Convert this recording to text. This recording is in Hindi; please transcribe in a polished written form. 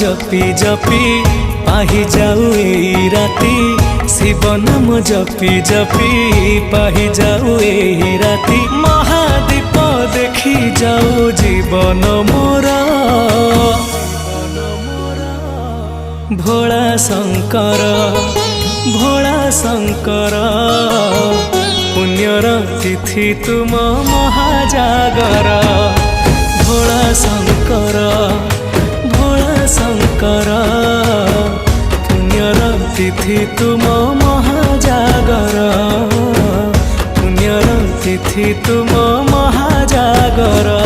जपी जपी पाही जाऊ एही राती शिव नाम जपी जपी पाही जाऊ एही राती महादीप देखी जाऊ जीवन मोर भोला शंकर पुण्यर तिथि तुम महाजागर भोला शंकर पुण्यर तिथि तुम महाजागर पुण्यर तिथि तुम महाजागर।